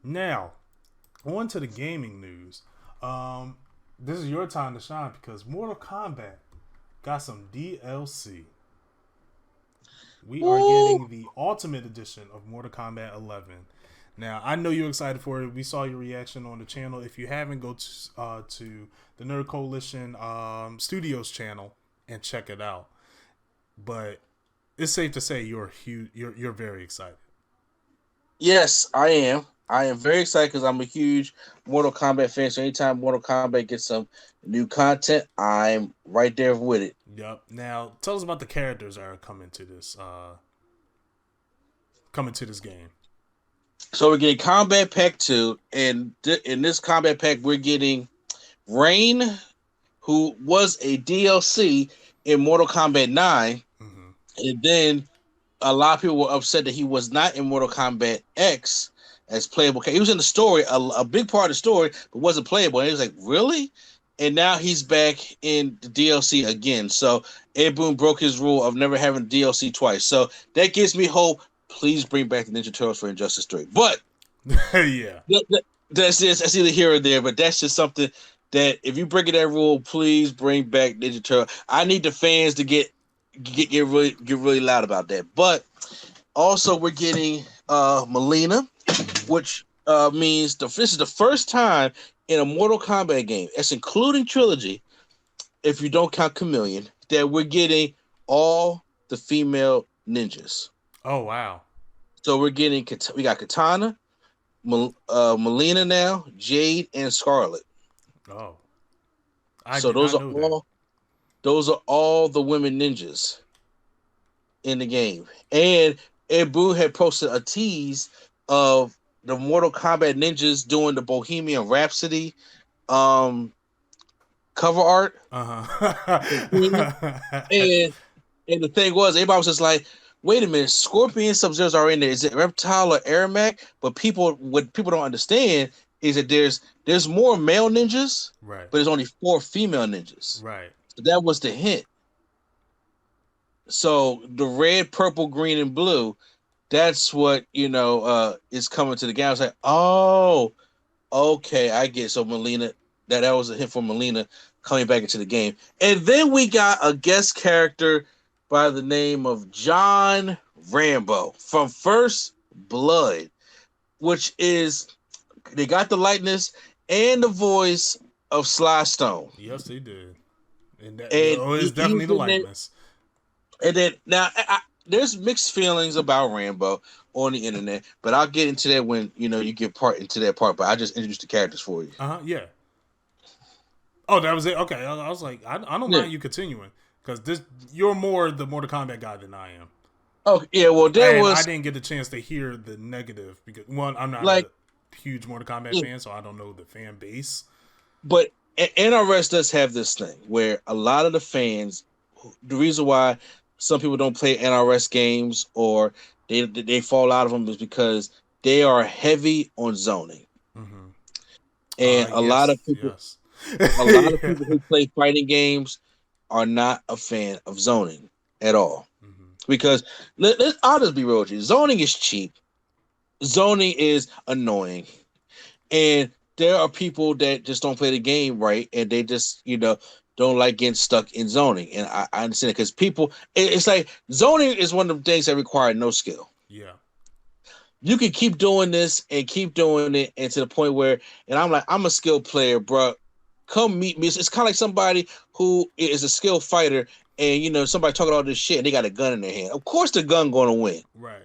Now, on to the gaming news. This is your time to shine because Mortal Kombat got some DLC. We are Woo! getting the Ultimate Edition of Mortal Kombat 11. Now, I know you're excited for it. We saw your reaction on the channel. If you haven't, go to the Nerd Coalition Studios channel and check it out. But it's safe to say you're huge. You're very excited. Yes, I am. I am very excited because I'm a huge Mortal Kombat fan. So anytime Mortal Kombat gets some new content, I'm right there with it. Yep. Now, tell us about the characters that are coming to this game. So we're getting Combat Pack 2, and in this Combat Pack, we're getting Rain, who was a DLC in Mortal Kombat 9, Mm-hmm. and then a lot of people were upset that he was not in Mortal Kombat X as playable. He was in the story, a big part of the story, but wasn't playable. And he was like, really? And now he's back in the DLC again. So Ed Boon broke his rule of never having DLC twice. So that gives me hope. Please bring back the Ninja Turtles for Injustice 3. But Yeah. that's either here or there. But that's just something that if you break that rule, please bring back Ninja Turtle. I need the fans to get really loud about that. But also we're getting Melina, which means this is the first time in a Mortal Kombat game, that's including trilogy, if you don't count Chameleon, that we're getting all the female ninjas. Oh wow. So we got Katana, Melina now, Jade, and Scarlet. Oh, I So did not know that. those are all the women ninjas in the game. And Ed Boon had posted a tease of the Mortal Kombat ninjas doing the Bohemian Rhapsody um, cover art. Uh And huh. and the thing was, everybody was just like, "Wait a minute, Scorpion, Sub-Zeros are in there. Is it Reptile or Ermac?" But what people don't understand is that there's more male ninjas, Right. but there's only 4 female ninjas. Right. So that was the hint. So the red, purple, green, and blue, that's what is coming to the game. I was like, oh, okay, I get it. So Melina, that was a hint for Melina coming back into the game. And then we got a guest character by the name of John Rambo from First Blood, which is they got the likeness and the voice of Sly Stone. Yes, they did. And that And it's definitely he's the in there. likeness. And then now there's mixed feelings about Rambo on the internet, but I'll get into that when you get into that part. But I just introduced the characters for you. Yeah. Oh, that was it. Okay, I was like, I don't Yeah. mind you continuing because you're more the Mortal Kombat guy than I am, Oh yeah. Well, there and I was didn't get the chance to hear the negative because one, I'm not like, a huge Mortal Kombat yeah, fan, so I don't know the fan base. but NRS does have this thing where a lot of the fans, the reason why some people don't play NRS games or they fall out of them is because they are heavy on zoning, Mm-hmm. and Yes, yes. a lot of Yeah. people who play fighting games are not a fan of zoning at all. Mm-hmm. Because I'll just be real with you. Zoning is cheap. Zoning is annoying. And there are people that just don't play the game right and they just, don't like getting stuck in zoning. And I understand it because it's like zoning is one of the things that require no skill. Yeah. You can keep doing this and keep doing it, and to the point where, and I'm like, I'm a skilled player, bro. Come meet me. It's kind of like somebody who is a skilled fighter, and somebody talking all this shit, and they got a gun in their hand. Of course, the gun going to win. Right.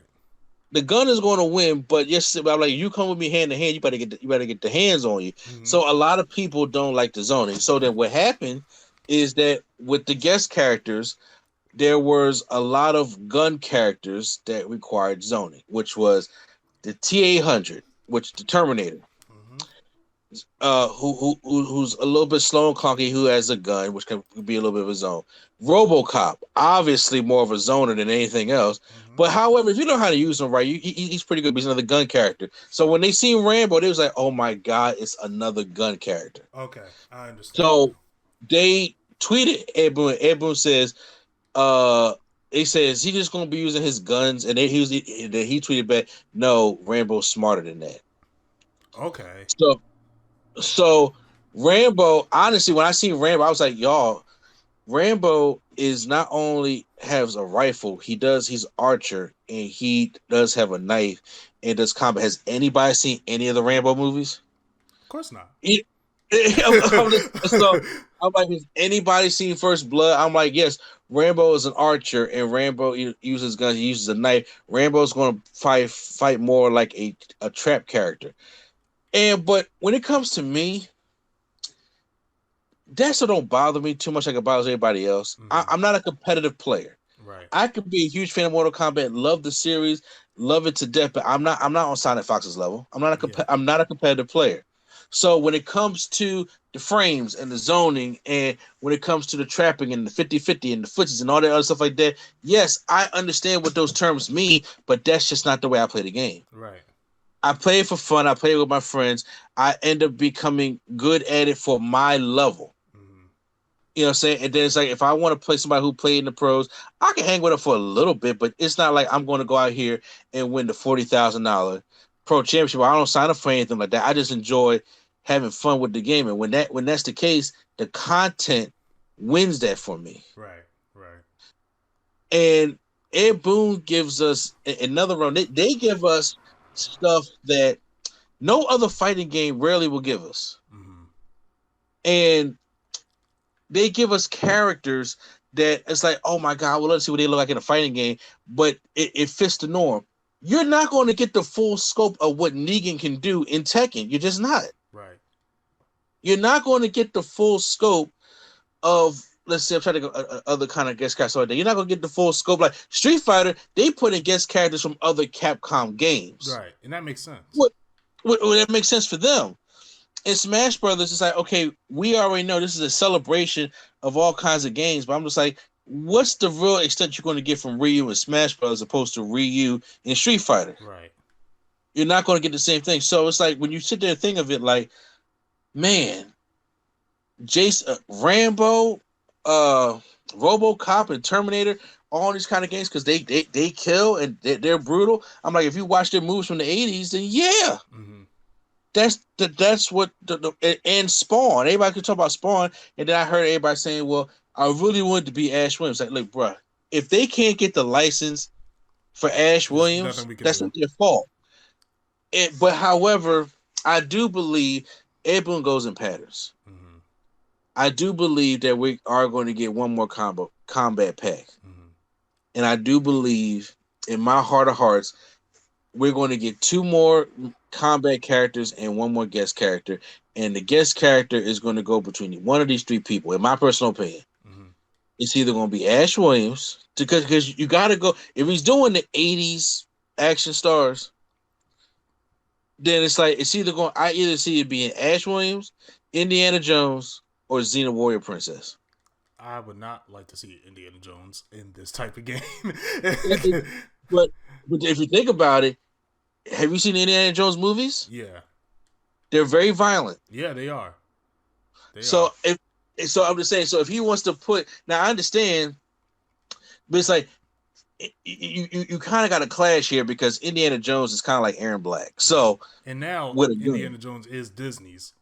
The gun is going to win, but yes, I'm like, you come with me hand to hand, you better get the hands on you. Mm-hmm. So a lot of people don't like the zoning. So then what happened is that with the guest characters, there was a lot of gun characters that required zoning, which was the T-800, which the Terminator, Mm-hmm. who's a little bit slow and clunky, who has a gun, which can be a little bit of a zone. RoboCop, obviously more of a zoner than anything else. Mm-hmm. But however, if you know how to use him right, he's pretty good. He's another gun character. So when they seen Rambo, they was like, "Oh my god, it's another gun character." Okay, I understand So now. they tweeted Ed Boon. Ed Boon says, uh he says he just gonna be using his guns, and then he tweeted back, "No, Rambo's smarter than that." Okay. So Rambo, honestly, when I seen Rambo, I was like, y'all, Rambo is not only has a rifle, he's Archer and he does have a knife and does combat. Has anybody seen any of the Rambo movies? Of course not. He- so I'm like, has anybody seen First Blood? I'm like, yes, Rambo is an archer and Rambo uses guns, he uses a knife. Rambo's gonna fight more like a trap character. But when it comes to me, that still don't bother me too much like it bothers everybody else. Mm-hmm. I'm not a competitive player. Right. I could be a huge fan of Mortal Kombat, love the series, love it to death, but I'm not on Sonic Fox's level. Yeah. I'm not a competitive player. So when it comes to the frames and the zoning and when it comes to the trapping and the 50-50 and the footsies and all that other stuff like that, yes, I understand what those terms mean, but that's just not the way I play the game. Right. I play it for fun. I play it with my friends. I end up becoming good at it for my level. Mm-hmm. You know what I'm saying? And then it's like if I want to play somebody who played in the pros, I can hang with them for a little bit, but it's not like I'm going to go out here and win the $40,000 pro championship. I don't sign up for anything like that. I just enjoy having fun with the game. And when that's the case, the content wins that for me. Right. Right. And Ed Boon gives us another run. They give us stuff that no other fighting game rarely will give us. Mm-hmm. And they give us characters that it's like, oh my God, well, let's see what they look like in a fighting game, but it fits the norm. You're not going to get the full scope of what Negan can do in Tekken. You're just not. Right. You're not going to get the full scope of, let's say, I'm trying to go other kind of guest characters like that. You're not going to get the full scope. Like Street Fighter, they put in guest characters from other Capcom games. Right. And that makes sense. What that makes sense for them. In Smash Brothers, it's like, okay, we already know this is a celebration of all kinds of games, but I'm just like, what's the real extent you're going to get from Ryu in Smash Brothers opposed to Ryu in Street Fighter? Right. You're not going to get the same thing. So it's like when you sit there and think of it, like, man, Rambo, RoboCop, and Terminator, all these kind of games because they kill and they're brutal. I'm like, if you watch their moves from the '80s, then yeah. Mm-hmm. That's what and Spawn. Everybody could talk about Spawn, and then I heard everybody saying, "Well, I really wanted to be Ash Williams." Like, look, bro, if they can't get the license for Ash There's Williams, nothing we can that's do. not their fault. But however, I do believe Ed Boon goes in patterns. Mm-hmm. I do believe that we are going to get one more combat pack, Mm-hmm. and I do believe, in my heart of hearts, we're going to get 2 more combat characters and 1 more guest character. And the guest character is going to go between one of these 3 people, in my personal opinion. Mm-hmm. It's either going to be Ash Williams, because you got to go. If he's doing the 80s action stars, then it's like, I either see it being Ash Williams, Indiana Jones, or Xena Warrior Princess. I would not like to see Indiana Jones in this type of game. But if you think about it, have you seen the Indiana Jones movies? Yeah. They're very violent. Yeah, they are. So I'm just saying. So if he wants to now I understand, but it's like you kind of got a clash here because Indiana Jones is kind of like Aaron Black. So and now with Indiana Jones is Disney's.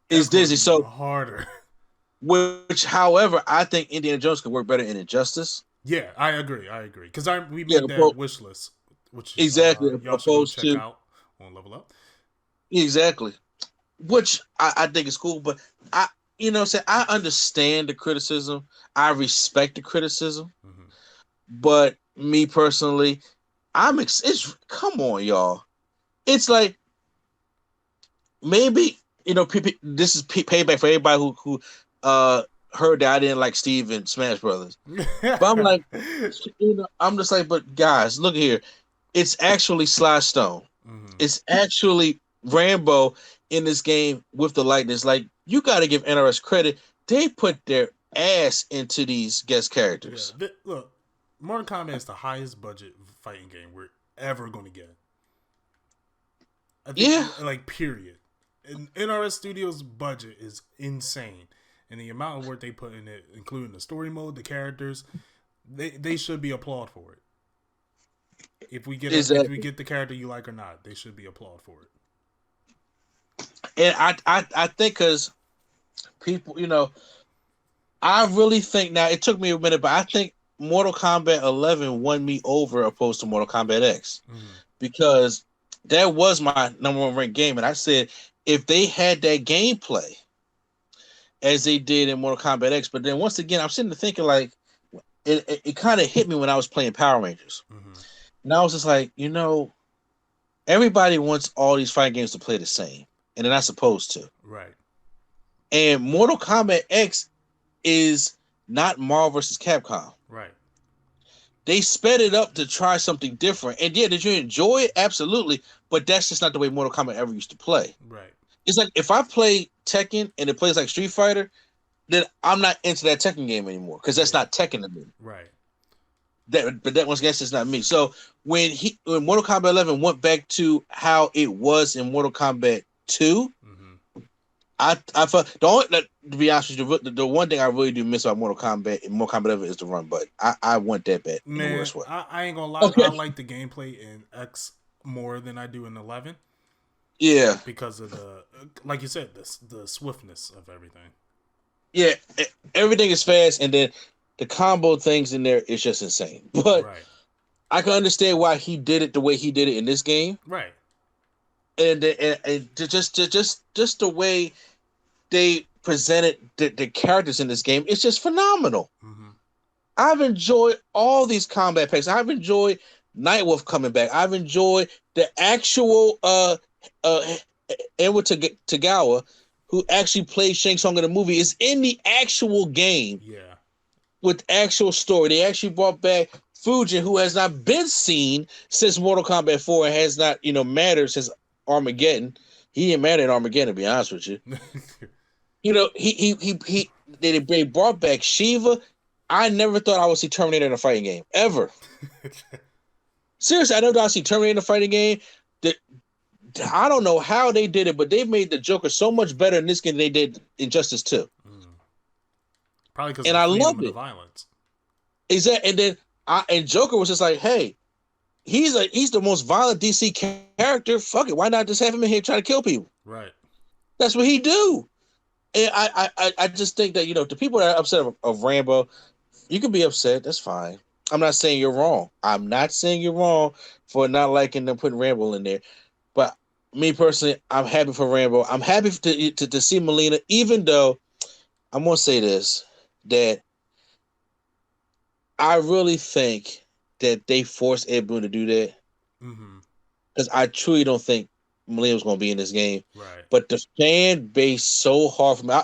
It's Disney. So harder. Which, however, I think Indiana Jones could work better in Injustice. Yeah, I agree. Because we made that wish list, which exactly y'all should go check out on Level Up. Exactly, which I think is cool, but I understand the criticism. I respect the criticism, but me personally, it's come on, y'all. It's like maybe this is payback for everybody who heard that I didn't like Steve in Smash Brothers. But I'm like, I'm just like, but guys, look here. It's actually Sly Stone. Mm-hmm. It's actually Rambo in this game with the likeness. Like, you got to give NRS credit. They put their ass into these guest characters. Yeah. Look, Mortal Kombat is the highest budget fighting game we're ever going to get. I think, like, period. And NRS Studios' budget is insane. And the amount of work they put in it, including the story mode, the characters, they should be applauded for it. If we get if we get the character you like or not, they should be applauded for it. And I think because people, I really think now it took me a minute, but I think Mortal Kombat 11 won me over opposed to Mortal Kombat X because that was my number one ranked game, and I said if they had that gameplay as they did in Mortal Kombat X, but then once again I'm sitting there thinking like it kind of hit me when I was playing Power Rangers, and I was just like, everybody wants all these fighting games to play the same, and they're not supposed to. Right. And Mortal Kombat X is not Marvel vs. Capcom. Right. They sped it up to try something different. And yeah, did you enjoy it? Absolutely. But that's just not the way Mortal Kombat ever used to play. Right. It's like if I play Tekken and it plays like Street Fighter, then I'm not into that Tekken game anymore because that's not Tekken to me. Right. But that once again, it's not me. So when Mortal Kombat 11 went back to how it was in Mortal Kombat 2, I felt to be honest with you, the one thing I really do miss about Mortal Kombat in Mortal Kombat 11 is the run button. I want that bad in the worst way. I ain't gonna lie, okay. I like the gameplay in X more than I do in 11. Yeah, because of like you said, the swiftness of everything. Yeah, everything is fast, and then the combo things in there is just insane. But I can understand why he did it the way he did it in this game. Right. And just the way they presented the characters in this game, it's just phenomenal. I've enjoyed all these combat packs. I've enjoyed Nightwolf coming back. I've enjoyed the actual Enwa Tagawa, who actually played Shang Tsung in the movie, is in the actual game. Yeah. With actual story. They actually brought back Fujin, who has not been seen since Mortal Kombat 4 and has not, mattered since Armageddon. He didn't matter in Armageddon, to be honest with you. They brought back Shiva. I never thought I would see Terminator in a fighting game. Ever. Seriously, I never thought I'd see Terminator in a fighting game. I don't know how they did it, but they made the Joker so much better in this game than they did Injustice 2. Probably because I love the violence. Exactly, and then Joker was just like, "Hey, he's the most violent DC character. Fuck it, why not just have him in here trying to kill people?" Right. That's what he do. And I just think that the people that are upset of Rambo, you can be upset. That's fine. I'm not saying you're wrong. I'm not saying you're wrong for not liking them putting Rambo in there. But me personally, I'm happy for Rambo. I'm happy to see Melina, even though I'm gonna say this. That I really think that they forced Ed Boon to do that because I truly don't think Melina was going to be in this game. Right. But the fan base so hard for me.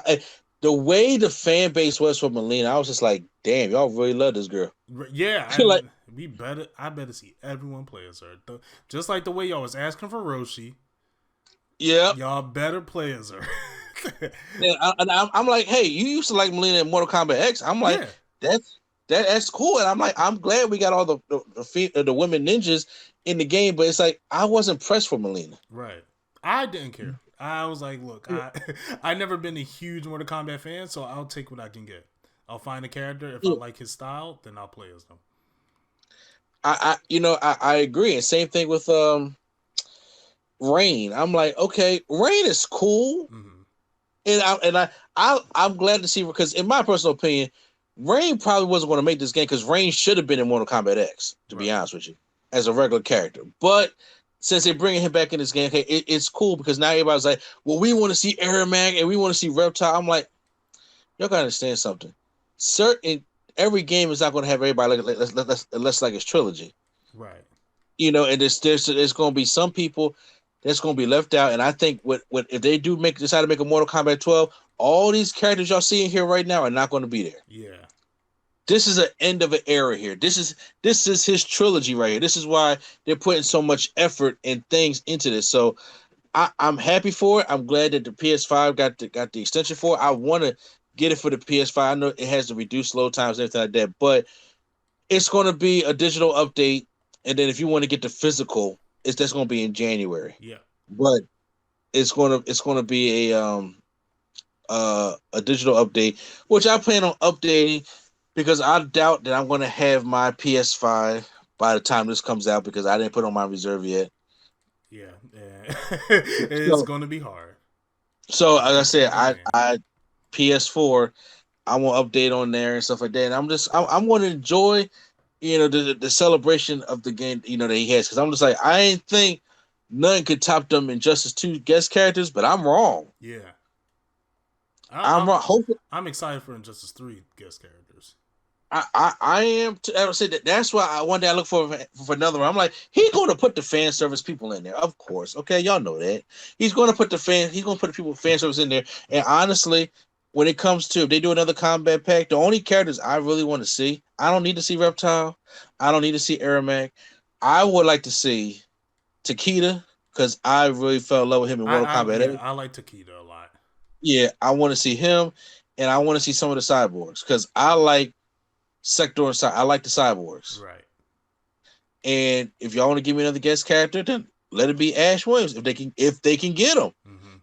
The way the fan base was for Melina, I was just like, "Damn, y'all really love this girl." Yeah, I better see everyone play as her. Just like the way y'all was asking for Roshi. Yeah, y'all better play as her. And I'm like, hey, you used to like Melina in Mortal Kombat X. I'm like, that's cool. And I'm like, I'm glad we got all the women ninjas in the game, but it's like I wasn't pressed for Melina. Right. I didn't care. I was like, look, I never been a huge Mortal Kombat fan, so I'll take what I can get. I'll find a character. If I like his style, then I'll play as them. I agree. And same thing with Rain. I'm like, okay, Rain is cool. And I'm glad to see, because in my personal opinion, Rain probably wasn't going to make this game because Rain should have been in Mortal Kombat X, to be honest with you, as a regular character. But since they're bringing him back in this game, okay, it's cool because now everybody's like, well, we want to see Aramag and we want to see Reptile. I'm like, y'all got to understand something. Every game is not going to have everybody unless like it's trilogy. Right. And there's going to be some people that's going to be left out. And I think if they do decide to make a Mortal Kombat 12, all these characters y'all see in here right now are not going to be there. Yeah. This is an end of an era here. This is his trilogy right here. This is why they're putting so much effort and things into this. So I'm happy for it. I'm glad that the PS5 got the extension for it. I want to get it for the PS5. I know it has the reduced load times and everything like that, but it's going to be a digital update. And then if you want to get the physical, that's going to be in January. Yeah. But it's going to be a digital update, which I plan on updating because I doubt that I'm going to have my PS5 by the time this comes out because I didn't put on my reserve yet. Yeah. It's going to be hard. So as I said, man. I PS4, I want to update on there and stuff like that. And I'm going to enjoy, the celebration of the game, that he has. Because I'm just like, I ain't think nothing could top them Injustice 2 guest characters, but I'm wrong. Yeah, I'm wrong. Hopefully, I'm excited for Injustice 3 guest characters. I am. I would say that's why one day I look for another one. I'm like, he's going to put the fan service people in there, of course. Okay, y'all know that he's going to put he's going to put the people fan service in there. And honestly, when it comes to if they do another combat pack, the only characters I really want to see, I don't need to see Reptile, I don't need to see Aramag. I would like to see Takeda because I really fell in love with him in Mortal Kombat 8. I like Takeda a lot. Yeah, I want to see him, and I want to see some of the cyborgs because I like Sector and I like the cyborgs. Right. And if y'all want to give me another guest character, then let it be Ash Williams if they can get him. Mm-hmm.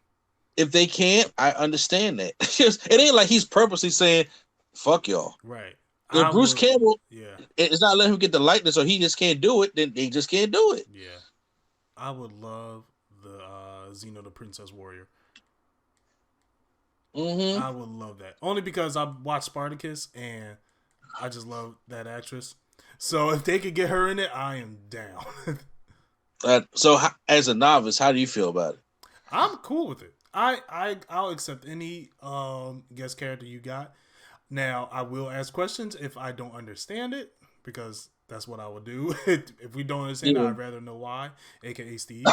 If they can't, I understand that. It ain't like he's purposely saying "fuck y'all." Right. If Bruce Campbell, yeah, it's not letting him get the likeness, or he just can't do it, then they just can't do it. Yeah, I would love the Xeno the Princess Warrior. Mm-hmm. I would love that only because I watched Spartacus and I just love that actress. So if they could get her in it, I am down. So as a novice, how do you feel about it? I'm cool with it. I'll accept any guest character you got. Now I will ask questions if I don't understand it because that's what I would do. If we don't understand it, I'd rather know why, aka Steve.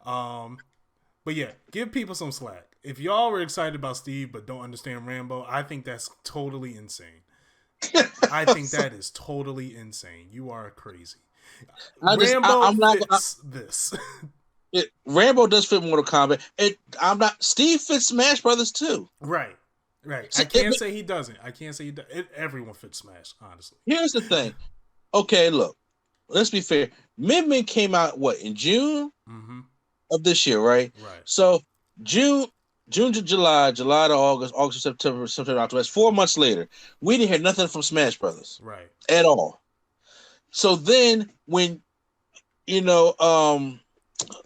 But yeah, give people some slack. If y'all were excited about Steve but don't understand Rambo, I think that's totally insane. I think that is totally insane. You are crazy. Rambo fits this. Rambo does fit Mortal Kombat. Steve fits Smash Brothers too. Right. So I can't say he doesn't. Everyone fits Smash, honestly. Here's the thing. Okay, look. Let's be fair. Min came out in June of this year, right? Right. So June to July, July to August, August to September, September to October. That's 4 months later. We didn't hear nothing from Smash Brothers. Right. At all. So then when,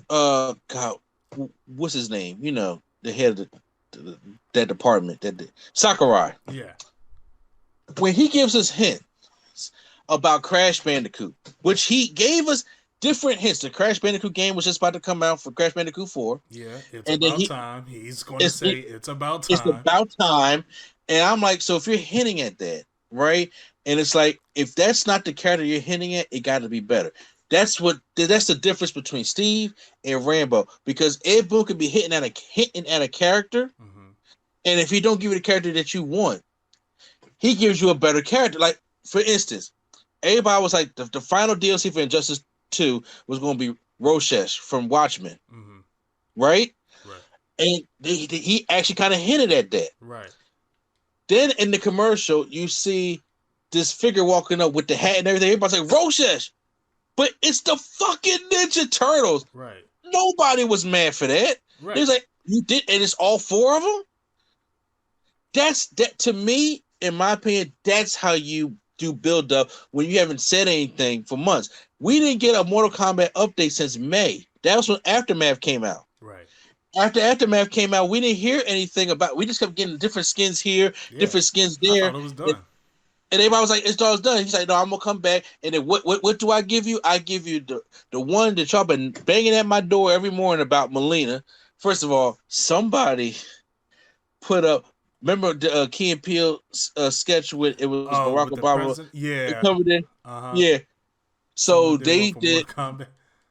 God, what's his name? The head of that department, Sakurai. Yeah. When he gives us hints about Crash Bandicoot, which he gave us different hints. The Crash Bandicoot game was just about to come out for Crash Bandicoot 4. Yeah, it's about time. He's going to say it's about time. It's about time. And I'm like, so if you're hinting at that, right? And it's like, if that's not the character you're hinting at, it got to be better. That's the difference between Steve and Rambo. Because Ed Boon could be hitting at a character, and if he don't give you the character that you want, he gives you a better character. Like, for instance, everybody was like, the final DLC for Injustice 2 was going to be Roshesh from Watchmen. Right? And he actually kind of hinted at that. Right. Then in the commercial, you see this figure walking up with the hat and everything. Everybody's like, Roshesh! But it's the fucking Ninja Turtles. Right. Nobody was mad for that. Right. They was like, you did, and it's all 4 of them? That to me, in my opinion, that's how you do build up when you haven't said anything for months. We didn't get a Mortal Kombat update since May. That was when Aftermath came out. Right. After Aftermath came out, we didn't hear anything about. We just kept getting different skins here, different skins there. I thought it was done. And everybody was like, "It's all done." He's like, "No, I'm gonna come back." And then what do I give you? I give you the one that y'all been banging at my door every morning about Melina. First of all, somebody put up. Remember the Key and Peele sketch with it was Barack Obama? Yeah, covered it. Yeah. So they did.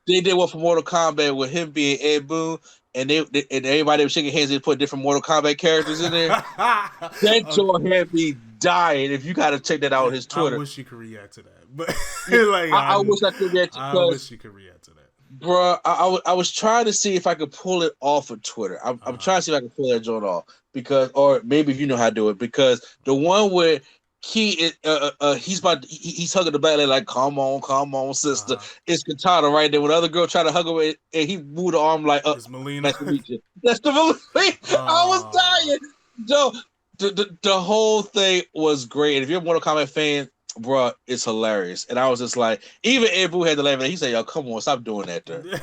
They did one for Mortal Kombat with him being Ed Boon, and everybody was shaking hands. They put different Mortal Kombat characters in there. That joint had me dying. If you got to check that out on his Twitter, I wish you could react to that. But like, I wish I could react. I wish you could react to that, bro. I was trying to see if I could pull it off of Twitter. I'm trying to see if I can pull that joint off or maybe if you know how to do it, because the one where he's hugging the back like, come on, sister. It's Katana right there. When the other girl tried to hug her, and he moved the arm like, it's Melina. That's the Melina. I was dying. Joe, the whole thing was great. And if you're a Mortal Kombat fan, bro, it's hilarious. And I was just like, even Ed Boon had to laugh at it. He said, "Yo, come on, stop doing that, dude."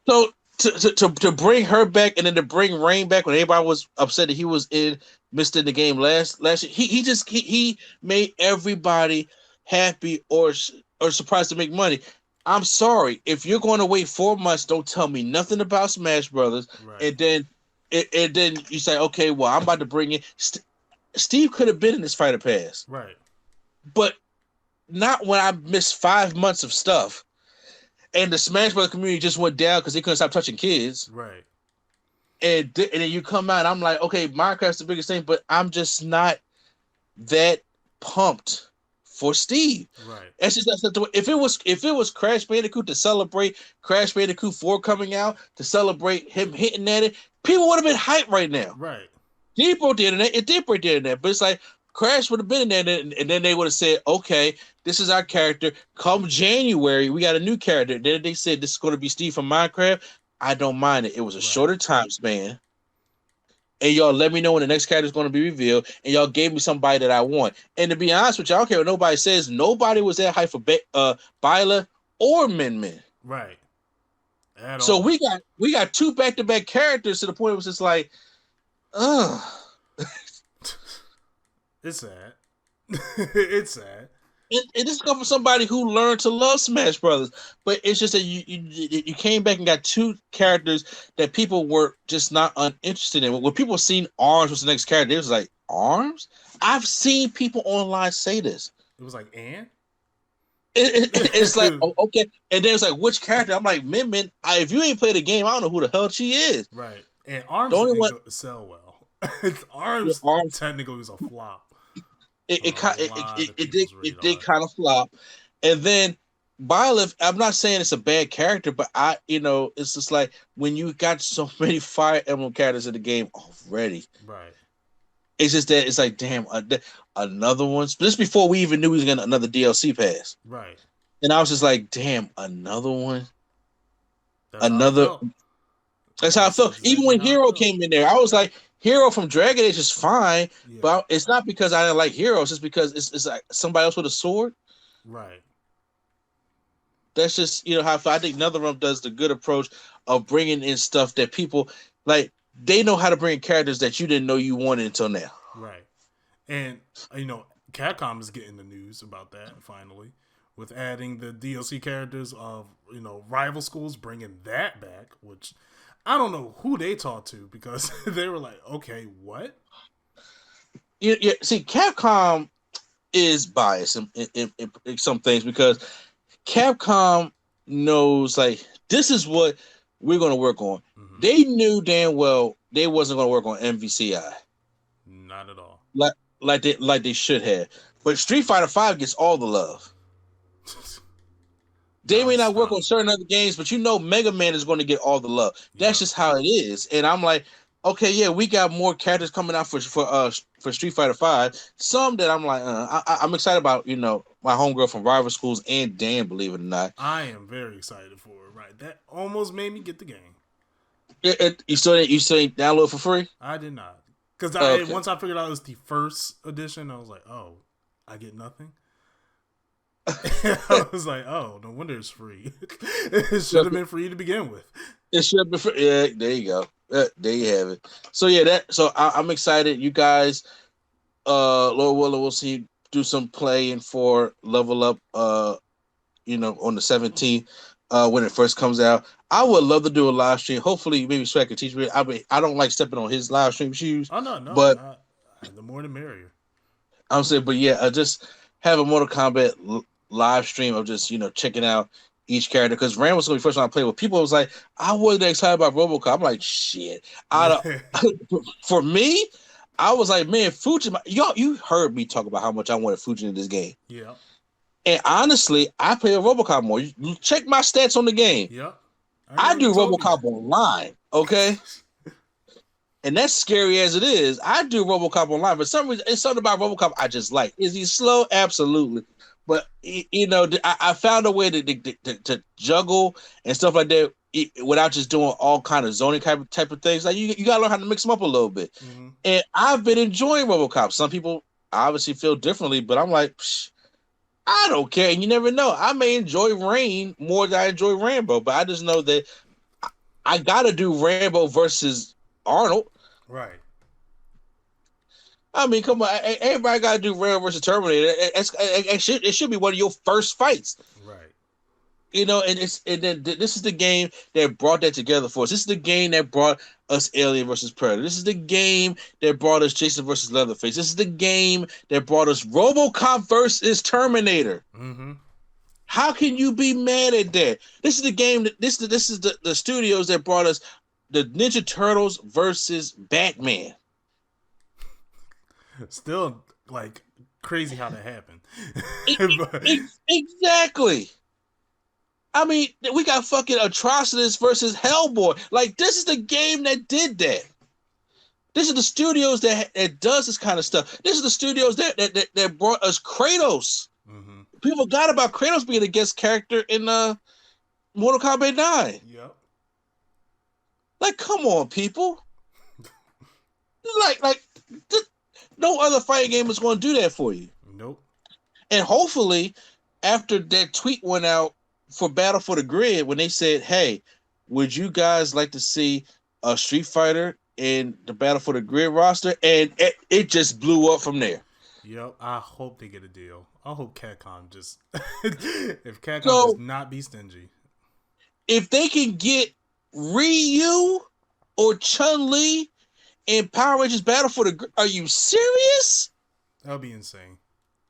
so to bring her back and then to bring Rain back when everybody was upset that he was missed in the game last year. He made everybody happy or surprised to make money. I'm sorry if you're going to wait 4 months. Don't tell me nothing about Smash Brothers, Right. and then you say, okay, well, I'm about to bring in Steve. Could have been in this Fighter Pass, Right. but not when I missed 5 months of stuff. And the Smash Bros. Community just went down because they couldn't stop touching kids. Right. And then you come out, I'm like, okay, Minecraft's the biggest thing, but I'm just not that pumped for Steve. Right. It's just if it was Crash Bandicoot to celebrate Crash Bandicoot 4 coming out, to celebrate him hitting at it, people would have been hyped right now. Right. It broke the internet. It did break the internet, but it's like Crash would have been in there, and then they would have said, okay, this is our character. Come January, we got a new character. Then they said this is going to be Steve from Minecraft. I don't mind it. It was a shorter time span. And y'all let me know when the next character is going to be revealed, and y'all gave me somebody that I want. And to be honest with y'all, I don't care what nobody says. Nobody was that hype for Byla or Min Min. Right. So we got 2 back-to-back characters to the point it was just like, ugh. It's sad. It's sad. It is come from somebody who learned to love Smash Brothers, but it's just that you came back and got 2 characters that people were just not uninterested in. When people seen Arms was the next character, it was like, Arms? I've seen people online say this. It was like, Ann? It's like, oh, okay. And then it's like, which character? I'm like, Min Min, if you ain't played the game, I don't know who the hell she is. Right. And Arms didn't sell well. Arms technically was a flop. It did kind of flop, and then Byleth. I'm not saying it's a bad character, but it's just like when you got so many Fire Emblem characters in the game already, right? It's just that it's like, damn, another one. This before we even knew he was getting another DLC pass, right? And I was just like, damn, another one, That's how I felt. Even when Hero came in there, I was like, Hero from Dragon Age is fine, but it's not because I didn't like Heroes. It's because it's like somebody else with a sword. Right. That's just how I feel. I think NetherRealm does the good approach of bringing in stuff that people like. They know how to bring characters that you didn't know you wanted until now. Right. And Capcom is getting the news about that finally, with adding the DLC characters of rival schools, bringing that back, which. I don't know who they talked to because they were like, okay, what? Yeah, see, Capcom is biased in some things because Capcom knows, like, this is what we're going to work on. Mm-hmm. They knew damn well they wasn't going to work on MVCI. Not at all. Like they should have. But Street Fighter V gets all the love. They may not work on certain other games, but Mega Man is going to get all the love. That's just how it is. And I'm like, okay, yeah, we got more characters coming out for Street Fighter V. Some that I'm like, I'm excited about. My homegirl from rival schools and Dan, believe it or not. I am very excited for it. Right, that almost made me get the game. You still ain't download for free? I did not, because once I figured out it was the first edition, I was like, oh, I get nothing. I was like, oh, no wonder it's free. It should have been free to begin with. It should have been free. Yeah, there you go. There you have it. So yeah, I'm excited. You guys, Lord willing, we'll see you do some playing for Level Up. On the 17th, when it first comes out. I would love to do a live stream. Hopefully, maybe Swag can teach me. I don't like stepping on his live stream shoes. Oh no, but the more the merrier. I'm saying, but yeah, just have a Mortal Kombat live stream of just checking out each character, because Ram was going to be the first one I played with. People was like, I wasn't excited about RoboCop. I'm like, shit. For me, I was like, man, Fujin. You heard me talk about how much I wanted Fujin in this game. Yeah. And honestly, I play RoboCop more. You check my stats on the game. Yeah. I do RoboCop online, okay? And that's scary as it is. I do RoboCop online, but for some reason, it's something about RoboCop I just like. Is he slow? Absolutely. But I found a way to juggle and stuff like that without just doing all kind of zoning type of things. Like you gotta learn how to mix them up a little bit. Mm-hmm. And I've been enjoying RoboCop. Some people obviously feel differently, but I'm like, I don't care. And you never know. I may enjoy Rain more than I enjoy Rambo, but I just know that I gotta do Rambo versus Arnold. Right. I mean, come on, everybody gotta do Rambo versus Terminator. It should be one of your first fights. Right. You know, and then this is the game that brought that together for us. This is the game that brought us Alien versus Predator. This is the game that brought us Jason versus Leatherface. This is the game that brought us RoboCop versus Terminator. Mm-hmm. How can you be mad at that? This is the game that this is the studios that brought us the Ninja Turtles versus Batman. Still, like, crazy how that happened. Exactly. I mean, we got fucking Atrocitus versus Hellboy. Like, this is the game that did that. This is the studios that does this kind of stuff. This is the studios that brought us Kratos. Mm-hmm. People forgot about Kratos being a guest character in Mortal Kombat 9. Yep. Like, come on, people. No other fighting game is going to do that for you. Nope. And hopefully, after that tweet went out for Battle for the Grid, when they said, hey, would you guys like to see a Street Fighter in the Battle for the Grid roster? And it just blew up from there. Yep. I hope they get a deal. I hope Capcom just... if Capcom does not be stingy. If they can get Ryu or Chun-Li in Power Rangers Battle for the Grid, are you serious? That'll be insane.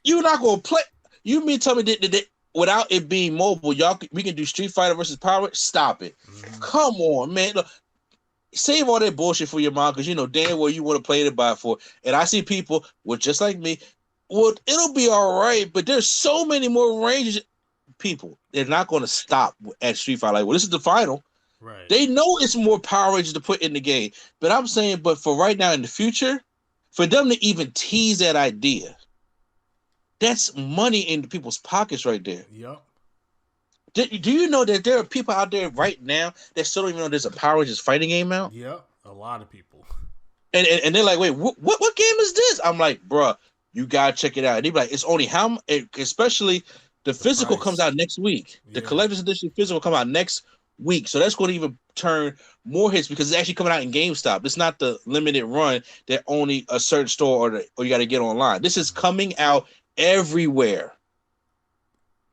You're not going to play... You mean tell me that without it being mobile, we can do Street Fighter versus Power Rangers? Stop it. Mm-hmm. Come on, man. Look, save all that bullshit for your mom, because you know damn well you want to play it by for. And I see people, well, just like me, well, it'll be all right, but there's so many more Rangers people. They're not going to stop at Street Fighter. Like, well, this is the final. Right. They know it's more Power Rangers to put in the game. But I'm saying, but for right now in the future, for them to even tease that idea, that's money in people's pockets right there. Yep. Do you know that there are people out there right now that still don't even know there's a Power Rangers fighting game out? Yep. A lot of people. And they're like, wait, what game is this? I'm like, bruh, you gotta check it out. And they're like, it's only especially the physical price comes out next week. Yeah. The collector's edition physical come out next week. So that's going to even turn more hits because it's actually coming out in GameStop. It's not the limited run that only a certain store or you got to get online. This is coming out everywhere.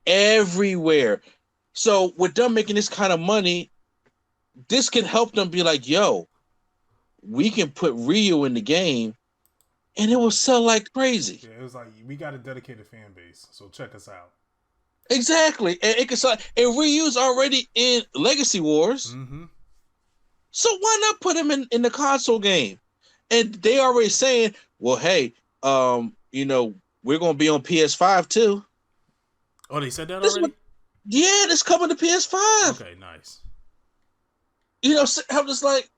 Everywhere. So with them making this kind of money, this can help them be like, yo, we can put Ryu in the game and it will sell like crazy. Yeah, it was like, we got a dedicated fan base, so check us out. Exactly. And it can sell, and Ryu's already in Legacy Wars. Mm-hmm. So why not put him in the console game? And they already saying, well, hey, you know, we're gonna be on PS5 too. Oh, they said that already? Yeah, it's coming to PS5. Okay, nice. You know, I'm just like,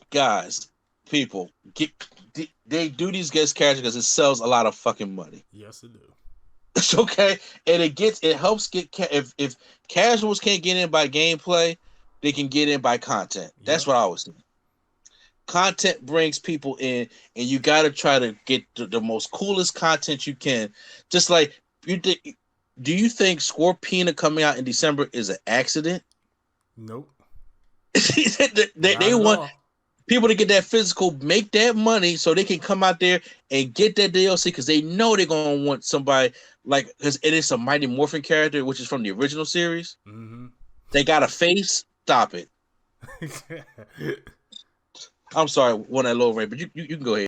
guys, people, they do these guest characters because it sells a lot of fucking money. Yes, it do. It's okay, and it helps get if casuals can't get in by gameplay, they can get in by content. That's what I was saying. Content brings people in, and you got to try to get the most coolest content you can. Just like do you think Scorpina coming out in December is an accident? Nope. they want people to get that physical, make that money so they can come out there and get that DLC because they know they're gonna want somebody like, because it is a Mighty Morphin character, which is from the original series. Mm-hmm. They got a face. Stop it. I'm sorry, one that low rate, but you can go ahead.